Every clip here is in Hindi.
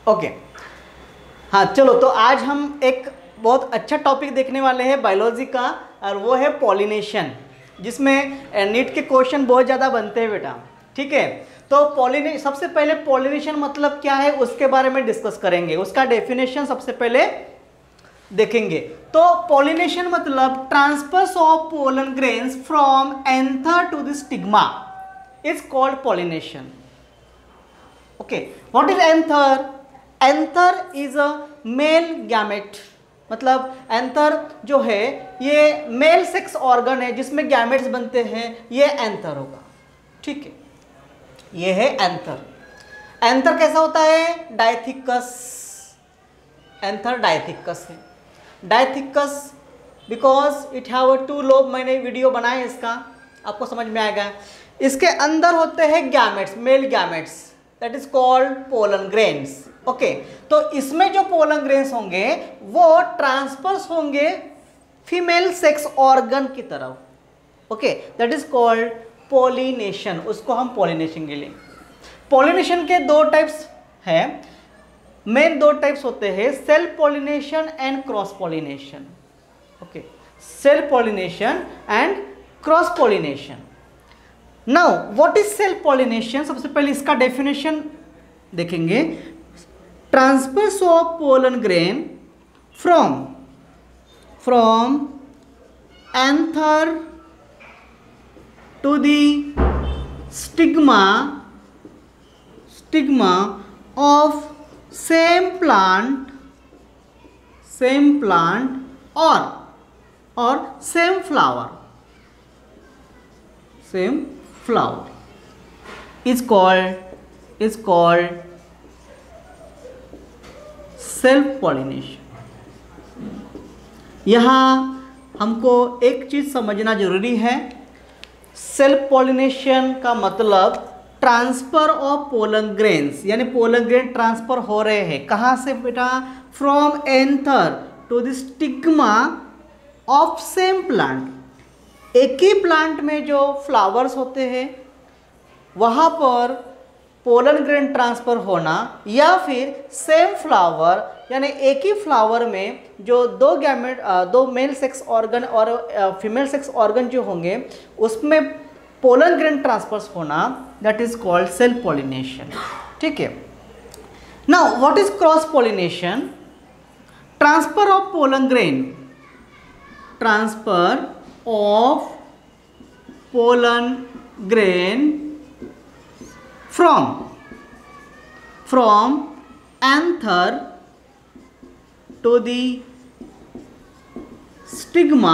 ओके, हाँ चलो, तो आज हम एक बहुत अच्छा टॉपिक देखने वाले हैं बायोलॉजी का, और वो है पॉलिनेशन, जिसमें नीट के क्वेश्चन बहुत ज़्यादा बनते हैं बेटा। ठीक है, तो सबसे पहले पॉलिनेशन मतलब क्या है उसके बारे में डिस्कस करेंगे, उसका डेफिनेशन सबसे पहले देखेंगे। तो पॉलिनेशन मतलब transfers of pollen grains from anther to the stigma is called pollination. Okay, what is anther? Anther is a male gamete, मतलब एंथर जो है ये मेल सेक्स ऑर्गन है जिसमें गैमेट्स बनते हैं, ये एंथर होगा। ठीक है, ये है एंथर। एंथर कैसा होता है? डायथिकस। एंथर डायथिकस है। Dithecous because it have two lobe, मैंने वीडियो बनाया इसका, आपको समझ में आएगा। इसके अंदर होते हैं gametes, male gametes, that is called pollen grains. Okay, तो इसमें जो पोलन ग्रेन्स होंगे वो ट्रांसफर्स होंगे फीमेल सेक्स ऑर्गन की तरफ। Okay, that is called pollination, उसको हम पॉलिनेशन के लिए। पॉलिनेशन के दो टाइप्स हैं, मेन दो टाइप्स होते हैं, self pollination and cross pollination. Okay, self pollination and cross pollination. Now what is self pollination? सबसे पहले इसका डेफिनेशन देखेंगे। Transfers of pollen grain from anther to the stigma of same plant or same flower is called self pollination. यहाँ हमको एक चीज समझना जरूरी है, सेल्फ पॉलिनेशन का मतलब ट्रांसफर ऑफ पोलन ग्रेन्स, यानी पोलन ग्रेन ट्रांसफर हो रहे हैं कहाँ से बेटा? From anther to the stigma of same plant. एक ही प्लांट में जो फ्लावर्स होते हैं वहाँ पर पोलन ग्रेन ट्रांसफर होना, या फिर सेम फ्लावर यानी एक ही फ्लावर में जो दो मेल सेक्स ऑर्गन और फीमेल सेक्स ऑर्गन जो होंगे उसमें पोलन ग्रेन ट्रांसफर्स होना, that is called self pollination. ठीक है, now what is cross pollination? Transfer of pollen grain, transfer of pollen grain from anther to the stigma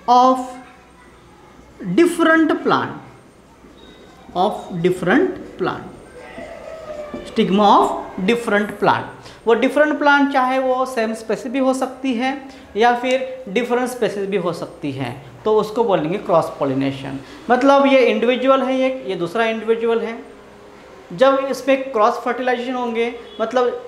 of different plant, stigma of different plant. वो डिफरेंट प्लांट चाहे वो सेम स्पेसीज भी हो सकती है या फिर डिफरेंट स्पेसीज भी हो सकती है, तो उसको बोलेंगे क्रॉस पॉलिनेशन। मतलब ये इंडिविजुअल है, ये दूसरा इंडिविजुअल है। जब इसमें क्रॉस फर्टिलाइजेशन होंगे, मतलब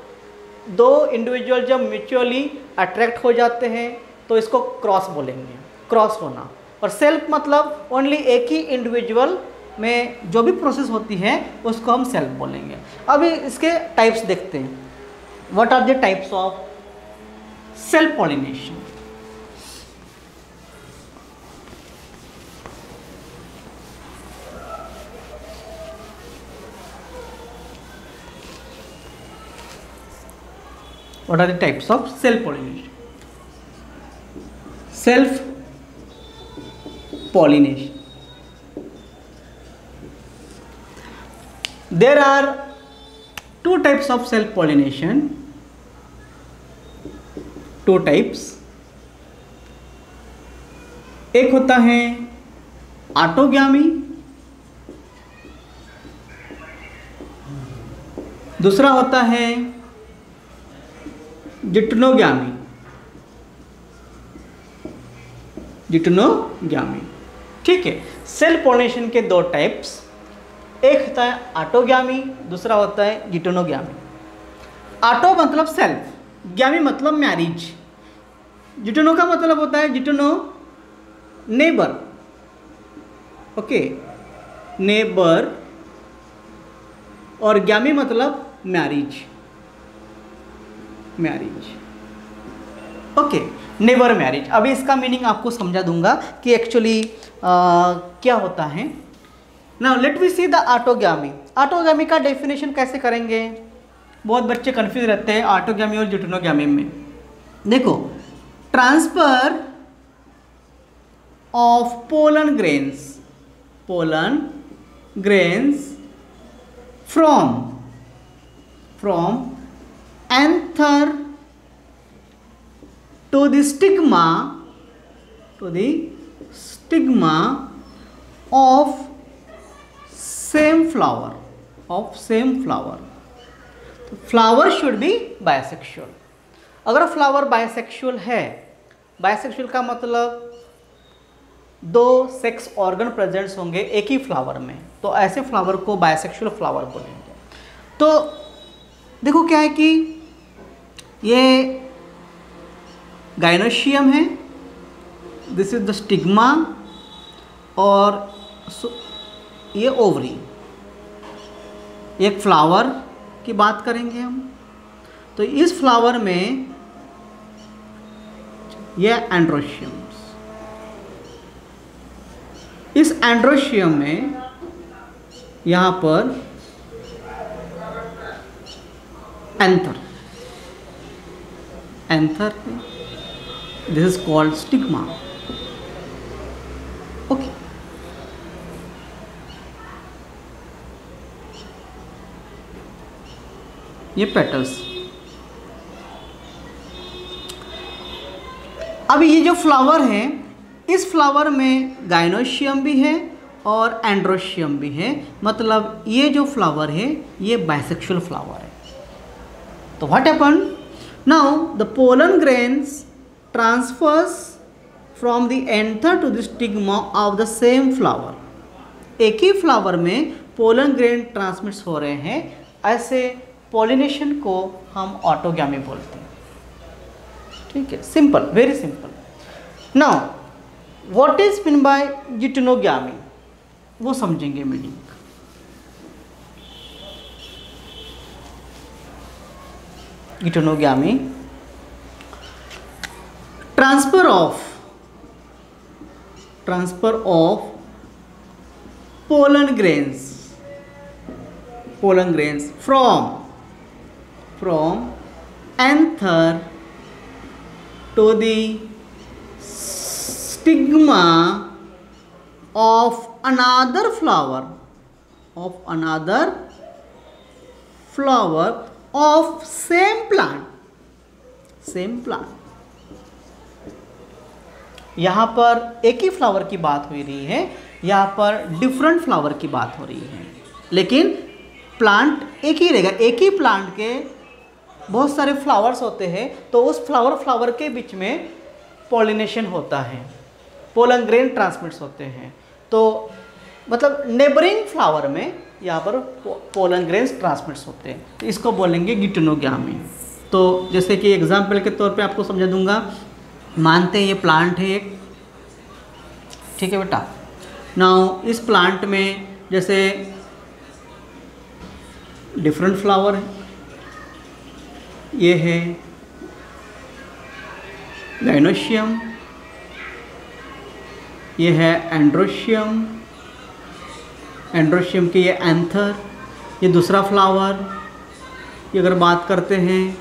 दो इंडिविजुअल जब म्यूचुअली अट्रैक्ट हो जाते हैं तो इसको क्रॉस बोलेंगे, क्रॉस होना। और सेल्फ मतलब ओनली एक ही इंडिविजुअल में जो भी प्रोसेस होती है उसको हम सेल्फ बोलेंगे। अभी इसके टाइप्स देखते हैं, what are the types of self pollination. What are the types of self pollination? Self pollination. There are two types of self pollination. Two types. एक होता है ऑटोगैमी, दूसरा होता है जिटनोगैमी। ठीक है, सेल्फ पॉलिनेशन के दो टाइप्स, एक होता है ऑटोगैमी, दूसरा होता है जिटनोगैमी। ऑटो मतलब सेल्फ, गैमी मतलब मैरिज। जिटनो का मतलब होता है जिटनो नेबर, ओके, नेबर। और गैमी मतलब marriage, marriage, okay, never marriage. अभी इसका मीनिंग आपको समझा दूंगा कि एक्चुअली क्या होता है। Now let we see the autogamy. Autogamy का डेफिनेशन कैसे करेंगे? बहुत बच्चे कंफ्यूज रहते हैं ऑटोगैमी और ड्यूटेनोगैमी में। देखो, transfer of pollen grains, pollen grains from anther to the stigma of same flower, flower should be bisexual. अगर फ्लावर बायसेक्सुअल है, बायसेक्सुअल का मतलब दो सेक्स ऑर्गन प्रेजेंट्स होंगे एक ही फ्लावर में, तो ऐसे फ्लावर को बायसेक्सुअल फ्लावर बोलेंगे। तो देखो क्या है कि ये गाइनोशियम है, दिस इज द स्टिग्मा, और ये ओवरी। एक फ्लावर की बात करेंगे हम, तो इस फ्लावर में ये एंड्रोशियम्स, इस एंड्रोशियम में यहाँ पर एंथर है, this is called stigma. Okay, ये पेटल्स। अब ये जो फ्लावर है, इस फ्लावर में गाइनोशियम भी है और एंड्रोशियम भी है, मतलब ये जो फ्लावर है ये बाइसेक्सुअल फ्लावर है। तो what happen now, the pollen grains transfers from the anther to the stigma of the same flower. एक ही फ्लावर में पोलन ग्रेन ट्रांसमिट्स हो रहे हैं, ऐसे पॉलिनेशन को हम ऑटोगैमी बोलते हैं। ठीक है, simple, very simple. Now what is mean by geitonogamy, वो समझेंगे meaning. Geitonogamy, transfer of pollen grains from anther to the stigma of another flower of same plant। यहाँ पर एक ही फ्लावर की बात हो रही है, यहाँ पर डिफरेंट फ्लावर की बात हो रही है, लेकिन प्लांट एक ही रहेगा। एक ही प्लांट के बहुत सारे फ्लावर्स होते हैं, तो उस फ्लावर के बीच में पॉलिनेशन होता है, पोलन ग्रेन ट्रांसमिट्स होते हैं। तो मतलब नेबरिंग फ्लावर में यहाँ पर पोलन ग्रेन्स ट्रांसमिट्स होते हैं, तो इसको बोलेंगे ड्यूटेनोगैमी। तो जैसे कि एग्जाम्पल के तौर पे आपको समझा दूंगा, मानते हैं ये प्लांट है एक, ठीक है बेटा। नाउ इस प्लांट में जैसे डिफरेंट फ्लावर है, ये है गाइनोशियम, ये है एंड्रोशियम के ये एंथर, ये दूसरा फ्लावर। ये अगर बात करते हैं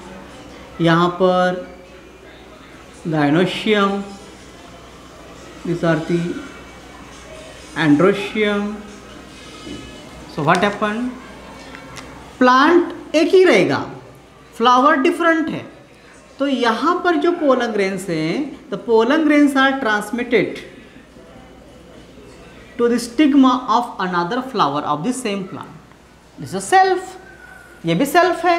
यहाँ पर gynoecium, this are the androecium. So what happen, plant एक ही रहेगा, फ्लावर डिफरेंट है। तो यहाँ पर जो पोलन ग्रेन्स हैं, the pollen grains are transmitted to the stigma of another flower of the same plant. This is self, ये भी सेल्फ है,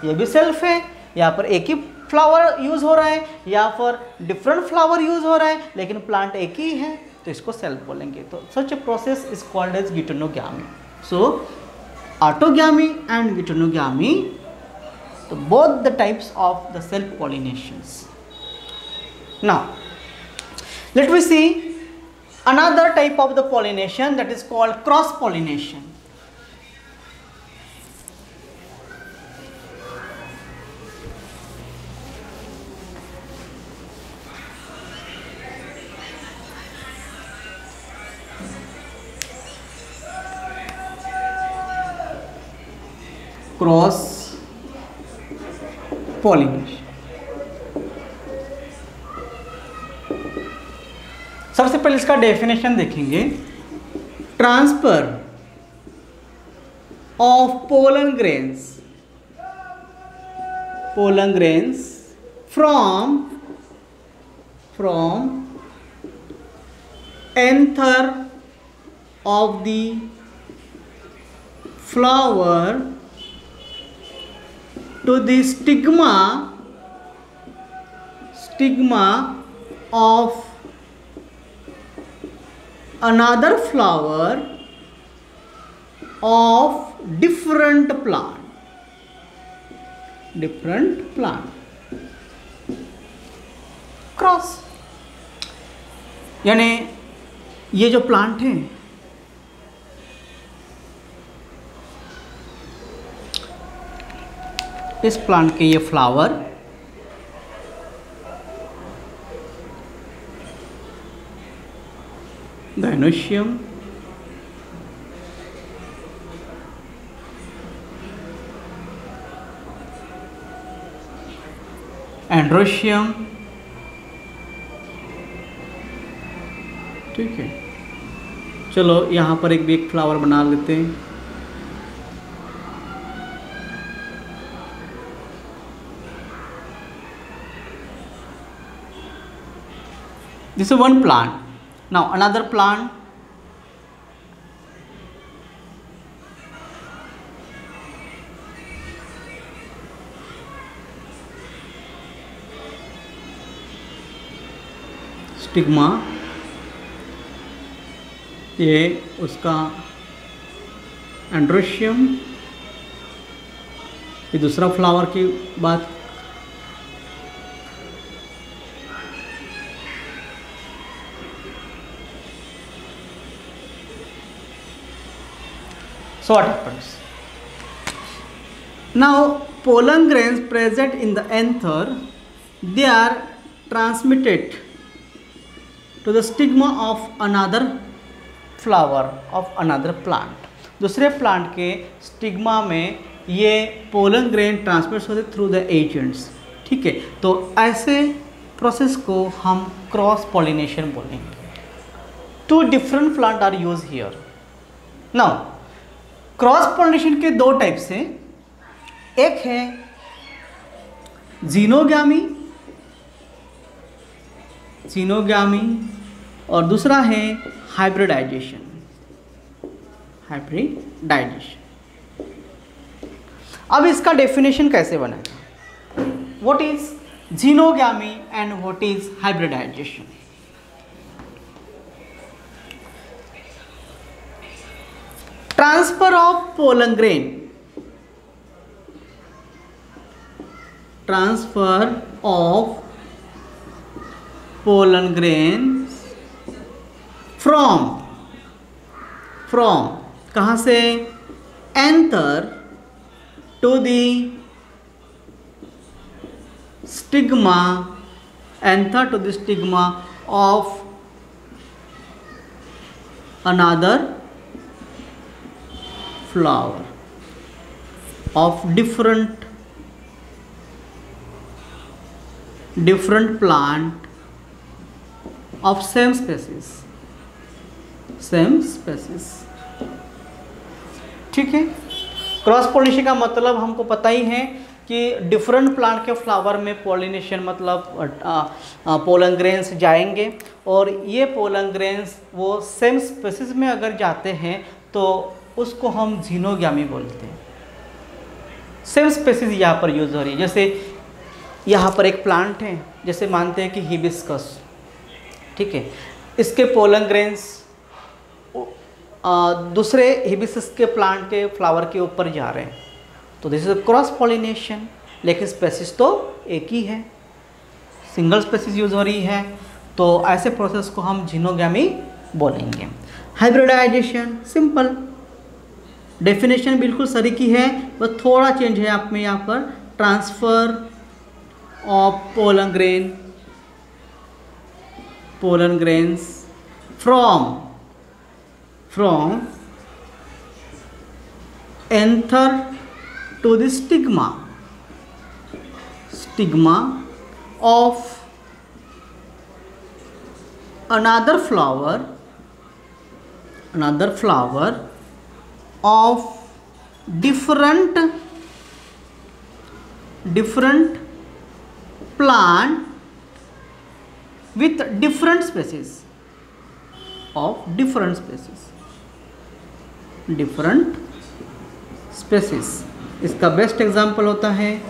ये भी सेल्फ है। यहाँ पर एक ही फ्लावर यूज हो रहा है, या फिर डिफरेंट फ्लावर यूज हो रहा है, लेकिन प्लांट एक ही है, तो इसको सेल्फ बोलेंगे। तो such a process is called as geitonogamy. So autogamy and geitonogamy, तो both the types of the self pollinations. Now let me see another type of the pollination, that is called cross pollination. Cross pollination. सबसे पहले इसका डेफिनेशन देखेंगे। Transfer of pollen grains from anther of the flower to the stigma of another flower of different plant। Cross यानी ये जो प्लांट है इस प्लांट के ये फ्लावर गाइनोशियम एंड्रोशियम, ठीक है। चलो यहाँ पर एक फ्लावर बना लेते हैं। This is one plant. Now another plant, stigma, ये उसका एंड्रोशियम, ये दूसरा फ्लावर की बात। So what happens? Now pollen grains present in the anther, they are transmitted to the stigma of another flower of another plant। दूसरे प्लांट के स्टिग्मा में ये पोलन ग्रेन ट्रांसमिट होते थ्रू द एजेंट्स, ठीक है। तो ऐसे प्रोसेस को हम क्रॉस पॉलिनेशन बोलेंगे। Two different plant are use here. Now cross pollination के दो टाइप्स हैं। एक है जीनोगामी और दूसरा है हाइब्रिडाइजेशन। अब इसका डेफिनेशन कैसे बनेगा? What is xenogamy and what is hybridization? Transfer of pollen grain, from कहाँ से? Anther to the stigma of another flower of different plant of same species, ठीक है। क्रॉस पॉलिनेशन का मतलब हमको पता ही है कि डिफरेंट प्लांट के फ्लावर में पॉलिनेशन मतलब पोलन ग्रेन्स जाएंगे और ये पोलन ग्रेन्स वो सेम स्पेसीज में अगर जाते हैं तो उसको हम जीनोगामी बोलते हैं। सेम स्पेसीज यहाँ पर यूज हो रही है। जैसे यहाँ पर एक प्लांट है, जैसे मानते हैं कि हिबिस्कस, ठीक है। इसके पोलन ग्रेन्स दूसरे हिबिस्कस के प्लांट के फ्लावर के ऊपर जा रहे हैं, तो दिस इज क्रॉस पॉलिनेशन। लेकिन स्पेसीज तो एक ही है, सिंगल स्पेसीज यूज हो रही है, तो ऐसे प्रोसेस को हम जीनोगामी बोलेंगे। हाइब्रिडाइजेशन सिंपल, डेफिनेशन बिल्कुल सही की है, बस थोड़ा चेंज है आप में यहाँ पर। Transfer of pollen grains from anther to the stigma of another flower of different plant with different species इसका बेस्ट एग्जांपल होता है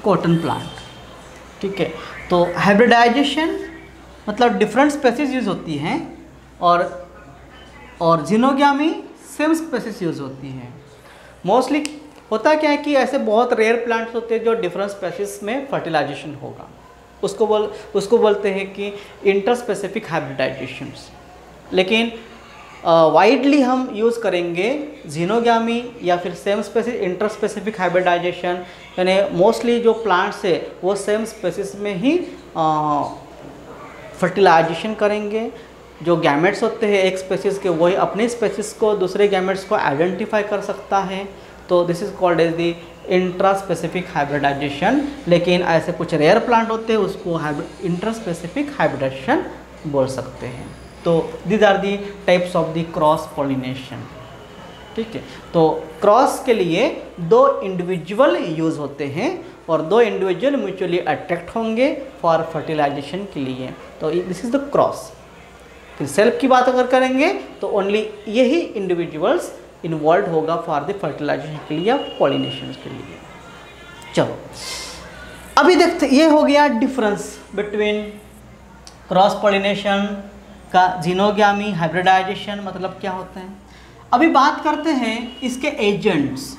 कॉटन प्लांट। ठीक है, तो हाइब्रिडाइजेशन मतलब डिफरेंट स्पेसीज यूज होती हैं और जिनोग्यामी सेम स्पेसीज यूज होती हैं। मोस्टली होता क्या है कि ऐसे बहुत रेयर प्लांट्स होते हैं जो डिफरेंट स्पेसीज में फर्टिलाइजेशन होगा, उसको बोलते हैं कि इंटरस्पेसिफिक हाइब्रिडाइजेशंस। लेकिन वाइडली हम यूज़ करेंगे जिनोग्यामी या फिर सेम स्पेसीज इंटरस्पेसिफिक हाइब्रिडाइजेशन, यानी मोस्टली जो प्लांट्स है वो सेम स्पेसीज में ही फर्टिलाइजेशन करेंगे। जो गैमेट्स होते हैं एक स्पेसीज के, वही अपने स्पेसीज को दूसरे गैमेट्स को आइडेंटिफाई कर सकता है, तो this is called as the intraspecific hybridization. लेकिन ऐसे कुछ रेयर प्लांट होते हैं उसको इंट्रास्पेसिफिक हाइब्रिडाइजेशन बोल सकते हैं। तो these are the types of the cross pollination. ठीक है, तो क्रॉस के लिए दो इंडिविजुअल यूज़ होते हैं और दो इंडिविजुअल म्यूचुअली अट्रैक्ट होंगे फॉर फर्टिलाइजेशन के लिए, तो दिस इज़ द क्रॉस। फिर सेल्फ की बात अगर करेंगे तो ओनली यही इंडिविजुअल्स इन्वॉल्व होगा फॉर द फर्टिलाइजेशन के लिए या पॉलिनेशन के लिए। चलो अभी देखते, ये हो गया डिफरेंस बिटवीन क्रॉस पॉलिनेशन का जिनोग्यामी हाइब्रिडाइजेशन मतलब क्या होता है। अभी बात करते हैं इसके एजेंट्स।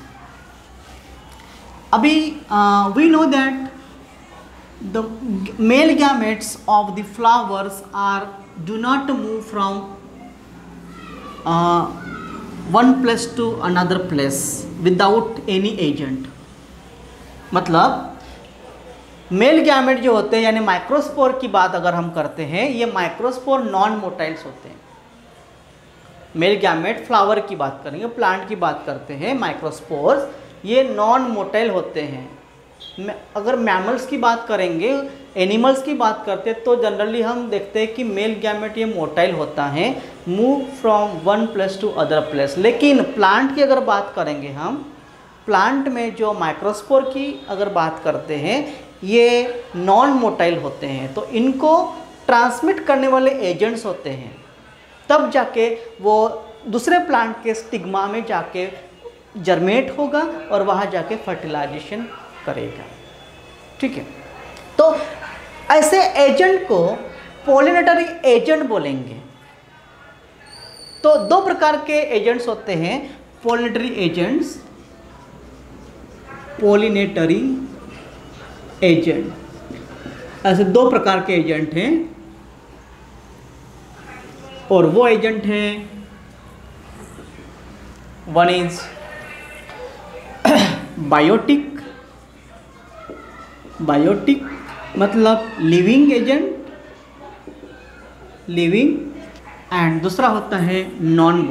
अभी we know that the male gametes of the flowers are do not move from one place to another place without any agent. मतलब मेल गैमेट जो होते हैं यानी माइक्रोस्पोर की बात अगर हम करते हैं, ये माइक्रोस्पोर नॉन मोटाइल्स होते हैं। मेल गैमेट फ्लावर की बात करेंगे, प्लांट की बात करते हैं, माइक्रोस्पोर्स ये नॉन मोटाइल होते हैं। अगर मैमल्स की बात करेंगे, एनिमल्स की बात करते हैं, तो जनरली हम देखते हैं कि मेल गैमेट ये मोटाइल होता है, move from one place to other place. लेकिन प्लांट की अगर बात करेंगे हम, प्लांट में जो माइक्रोस्पोर की अगर बात करते हैं ये नॉन मोटाइल होते हैं, तो इनको ट्रांसमिट करने वाले एजेंट्स होते हैं, तब जाके वो दूसरे प्लांट के स्टिग्मा में जाके जर्मेट होगा और वहाँ जाके फर्टिलाइजेशन करेगा। ठीक है, तो ऐसे एजेंट को पॉलिनेटरी एजेंट बोलेंगे। तो दो प्रकार के एजेंट्स होते हैं पॉलिनेटरी एजेंट्स, पॉलिनेटरी एजेंट। ऐसे दो प्रकार के एजेंट हैं और वो एजेंट हैं, वन इज बायोटिक मतलब लिविंग एजेंट, लिविंग, एंड दूसरा होता है नॉन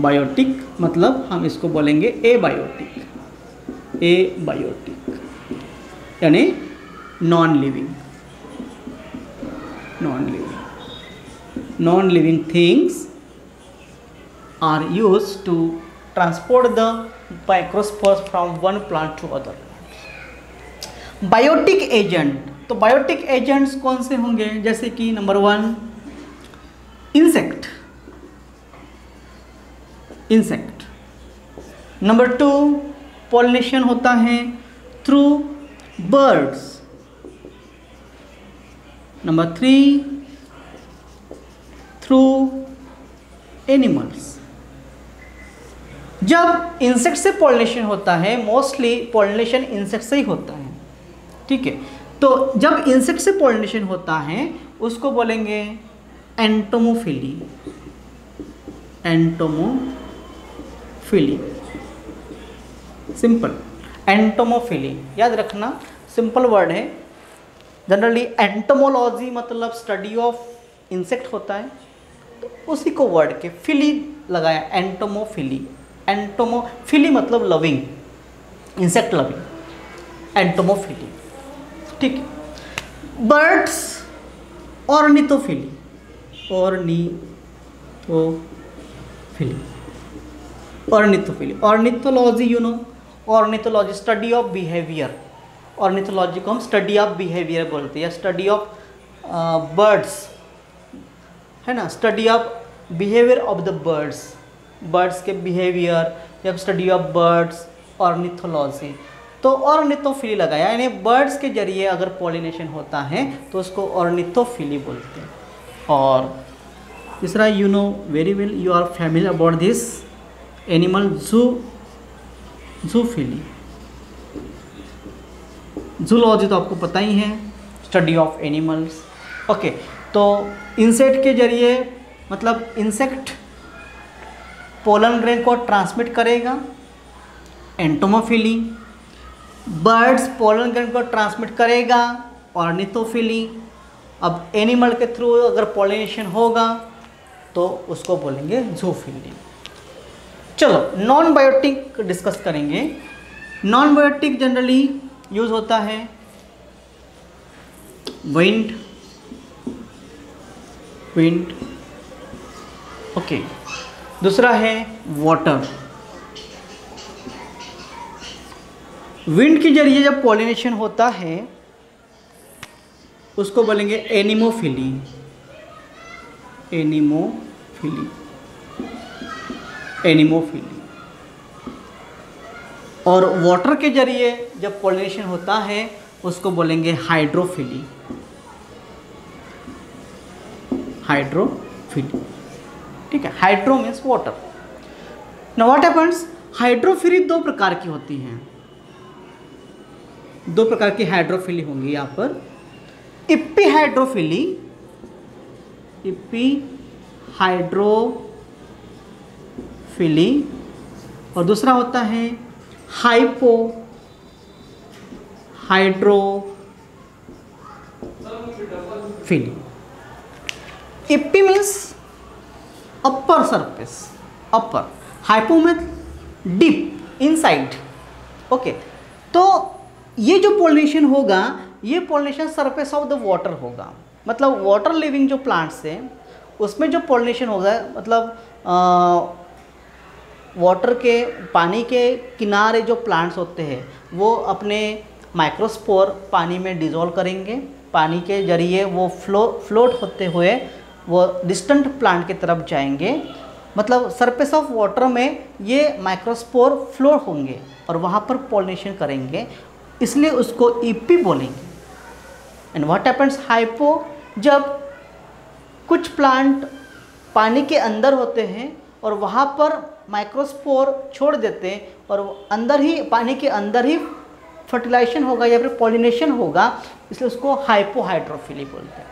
बायोटिक मतलब हम इसको बोलेंगे एबायोटिक यानी non living things are used to transport the microspores from one plant to other plant. Biotic agent, तो बायोटिक एजेंट्स कौन से होंगे, जैसे कि नंबर 1 इंसेक्ट, नंबर 2 पॉलिनेशन होता है through birds, number 3 through animals. जब इंसेक्ट से पॉलिनेशन होता है, मोस्टली पॉलिनेशन इंसेक्ट से ही होता है। ठीक है, तो जब इंसेक्ट से पॉलिनेशन होता है उसको बोलेंगे एंटोमोफिली। सिंपल एंटोमोफिली याद रखना, सिंपल वर्ड है। जनरली एंटोमोलॉजी मतलब स्टडी ऑफ इंसेक्ट होता है, तो उसी को वर्ड के फिली लगाया, एंटोमोफिली। एंटोमोफिली मतलब लविंग, इंसेक्ट लविंग, एंटोमोफिली। ठीक है। Birds ornithophily, ornithophily, ornithology you know, ornithology study of behaviour, ornithology को हम स्टडी ऑफ बिहेवियर बोलते हैं, या स्टडी ऑफ बर्ड्स, है ना, study of behaviour of the birds, birds के बिहेवियर या स्टडी ऑफ बर्ड्स, ऑर्निथोलॉजी। तो ऑर्निथोफिली लगाया, यानी बर्ड्स के जरिए अगर पॉलिनेशन होता है तो उसको ऑर्निथोफिली बोलते हैं। और तीसरा, you know very well, you are familiar about this animal, zoophily. Zoology तो आपको पता ही है, स्टडी ऑफ एनिमल्स। ओके, तो इंसेक्ट के जरिए मतलब इंसेक्ट पोलन ग्रेन को ट्रांसमिट करेगा, एंटोमोफिली। बर्ड्स पोलन ग्रेन को ट्रांसमिट करेगा, ऑर्निथोफिली। अब एनिमल के थ्रू अगर पॉलिनेशन होगा तो उसको बोलेंगे जूफिली। चलो नॉन बायोटिक डिस्कस करेंगे। नॉन बायोटिक जनरली यूज होता है विंड, ओके। दूसरा है वाटर। विंड के जरिए जब पॉलिनेशन होता है उसको बोलेंगे एनिमोफिली, एनिमोफिली। और वाटर के जरिए जब पॉलिनेशन होता है उसको बोलेंगे हाइड्रोफिली, हाइड्रोफिली। ठीक है, hydro means water. Now what happens, hydrophily दो प्रकार की होती हैं, दो प्रकार की हाइड्रोफिली होंगी यहाँ पर। इप्पी हाइड्रोफिली, और दूसरा होता है hypo hydrophily. Epi means upper surface, upper, hypo means deep, inside. Okay, तो ये जो पॉलिनेशन होगा, ये pollination surface of the water होगा। मतलब वाटर लिविंग जो प्लांट्स हैं उसमें जो पॉलिनेशन होगा, मतलब वाटर के, पानी के किनारे जो प्लांट्स होते हैं वो अपने माइक्रोस्पोर पानी में डिज़ोल्व करेंगे, पानी के जरिए वो फ्लोट होते हुए वो डिस्टेंट प्लांट की तरफ जाएंगे। मतलब सरफेस ऑफ वाटर में ये माइक्रोस्पोर फ्लो होंगे और वहाँ पर पॉलिनेशन करेंगे, इसलिए उसको ईपी बोलेंगे। एंड व्हाट हैपेंस, हाइपो, जब कुछ प्लांट पानी के अंदर होते हैं और वहाँ पर माइक्रोस्पोर छोड़ देते हैं और अंदर ही, पानी के अंदर ही फर्टिलाइजेशन होगा या फिर पॉलिनेशन होगा, इसलिए उसको हाइपोहाइड्रोफिली बोलते हैं।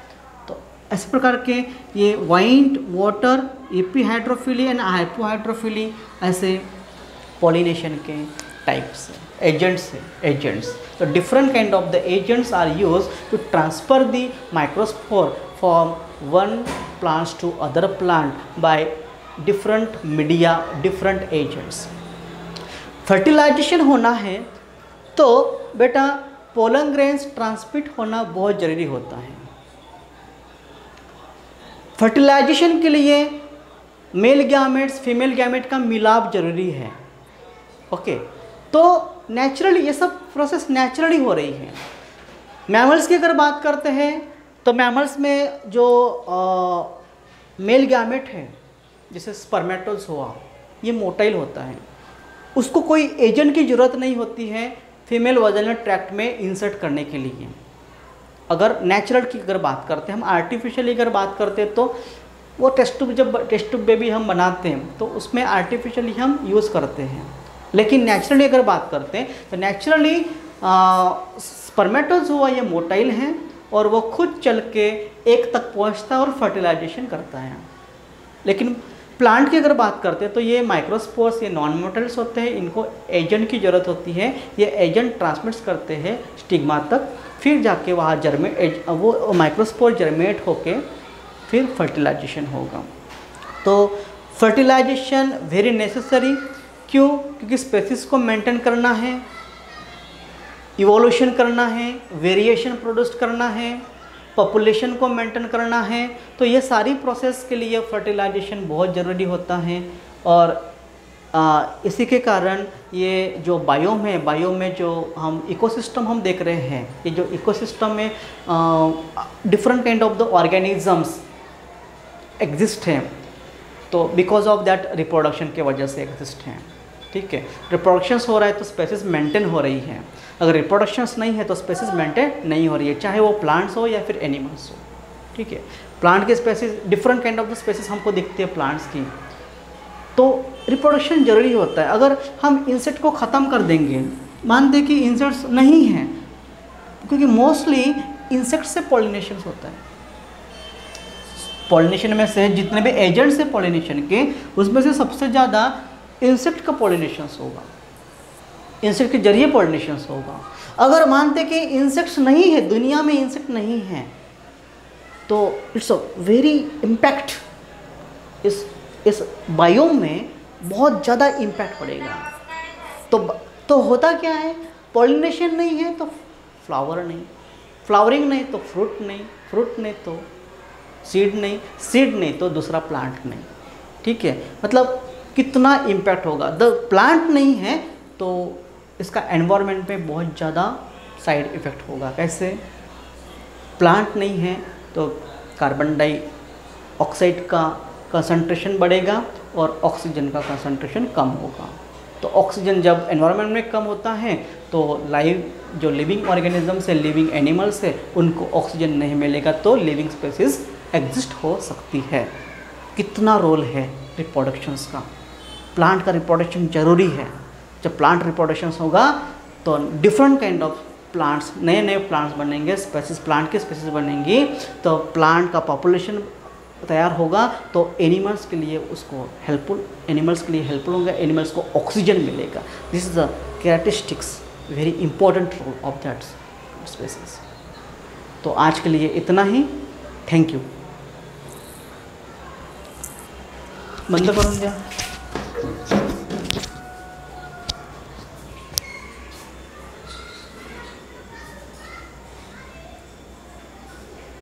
तो इस प्रकार के ये wind, water, epi hydrophily and hypohydrophily ऐसे पॉलिनेशन के टाइप्स हैं, agents. So different kind of the agents are used to transfer the microspore from one plant to other plant by different media, different agents. Fertilization होना है तो बेटा पोलन ग्रेन्स ट्रांसमिट होना बहुत ज़रूरी होता है। फर्टिलाइजेशन के लिए मेल गैमेट्स फीमेल गैमेट का मिलाप जरूरी है। ओके, तो नेचुरली ये सब प्रोसेस नेचुरली हो रही है। मैमल्स की अगर बात करते हैं तो मैमल्स में जो मेल गैमेट है, जैसे स्पर्मेटोज़ोआ, ये मोटाइल होता है, उसको कोई एजेंट की ज़रूरत नहीं होती है फीमेल वजाइनल ट्रैक्ट में इंसर्ट करने के लिए। अगर नेचुरल की अगर बात करते हैं, हम आर्टिफिशियली अगर बात करते हैं तो वो टेस्ट ट्यूब, जब टेस्ट ट्यूब बेबी हम बनाते हैं तो उसमें आर्टिफिशियली हम यूज़ करते हैं। लेकिन नेचुरली अगर बात करते हैं तो नेचुरली स्पर्मेटोज़ोआ ये मोटाइल हैं और वो खुद चल के एक तक पहुंचता है और फर्टिलाइजेशन करता है। लेकिन प्लांट की अगर बात करते हैं तो ये माइक्रोस्पोर्स, ये नॉन मोटाइल्स होते हैं, इनको एजेंट की ज़रूरत होती है। ये एजेंट ट्रांसमिट्स करते हैं स्टिग्मा तक, फिर जाके वहाँ वो माइक्रोस्पोर जर्मेट होके फिर फर्टिलाइजेशन होगा। तो फर्टिलाइजेशन वेरी नेसेसरी क्यों? क्योंकि स्पेसीज को मेंटेन करना है, इवोल्यूशन करना है, वेरिएशन प्रोड्यूस करना है, पॉपुलेशन को मेंटेन करना है। तो ये सारी प्रोसेस के लिए फर्टिलाइजेशन बहुत ज़रूरी होता है। और इसी के कारण ये जो बायोम है, बायोम में जो हम इकोसिस्टम हम देख रहे हैं, ये जो इकोसिस्टम में different kind of the organisms exist हैं, तो बिकॉज ऑफ दैट रिप्रोडक्शन के वजह से एग्जिस्ट हैं। ठीक है, रिप्रोडक्शंस हो रहा है तो स्पेसीज मेंटेन हो रही हैं। अगर रिप्रोडक्शंस नहीं है तो स्पेसीज मेंटेन नहीं हो रही है, चाहे वो प्लांट्स हो या फिर एनिमल्स हो। ठीक है, प्लांट के species, different kind of the species हमको दिखती है प्लांट्स की, तो रिप्रोडक्शन जरूरी होता है। अगर हम इंसेक्ट को ख़त्म कर देंगे, मान दें कि इंसेक्ट्स नहीं हैं, क्योंकि मोस्टली इंसेक्ट से पॉलिनेशन होता है। पॉलिनेशन में से जितने भी एजेंट्स हैं पॉलिनेशन के, उसमें से सबसे ज़्यादा इंसेक्ट का पॉलिनेशन होगा, इंसेक्ट के जरिए पॉलिनेशन होगा। अगर मानते कि इंसेक्ट्स नहीं है, दुनिया में इंसेक्ट नहीं है, तो इट्स अ वेरी इम्पैक्ट, इस बायोम में बहुत ज़्यादा इम्पैक्ट पड़ेगा। तो होता क्या है, पॉलिनेशन नहीं है तो फ्लावर नहीं, फ्लावरिंग नहीं तो फ्रूट नहीं, फ्रूट नहीं तो सीड नहीं, सीड नहीं तो दूसरा प्लांट नहीं। ठीक है, मतलब कितना इम्पैक्ट होगा। द प्लांट नहीं है तो इसका एनवायरनमेंट में बहुत ज़्यादा साइड इफ़ेक्ट होगा। कैसे? प्लांट नहीं है तो कार्बन डाइऑक्साइड का कंसंट्रेशन बढ़ेगा और ऑक्सीजन का कंसंट्रेशन कम होगा। तो ऑक्सीजन जब एनवायरनमेंट में कम होता है तो जो लिविंग ऑर्गेनिजम्स है, लिविंग एनिमल्स है, उनको ऑक्सीजन नहीं मिलेगा तो लिविंग स्पेसीज एग्जिस्ट हो सकती है। कितना रोल है रिप्रोडक्शंस का? प्लांट का रिप्रोडक्शन ज़रूरी है। जब प्लांट रिप्रोडक्शन होगा तो डिफरेंट काइंड ऑफ प्लांट्स, नए नए प्लांट्स बनेंगे, स्पेसीज, प्लांट के स्पेसीज बनेंगी, तो प्लांट का पॉपुलेशन तैयार होगा, तो एनिमल्स के लिए उसको हेल्पफुल, एनिमल्स के लिए हेल्पफुल होगा, एनिमल्स को ऑक्सीजन मिलेगा। This is the characteristics, very important role of that species. तो आज के लिए इतना ही, थैंक यू। बंद करूँगा।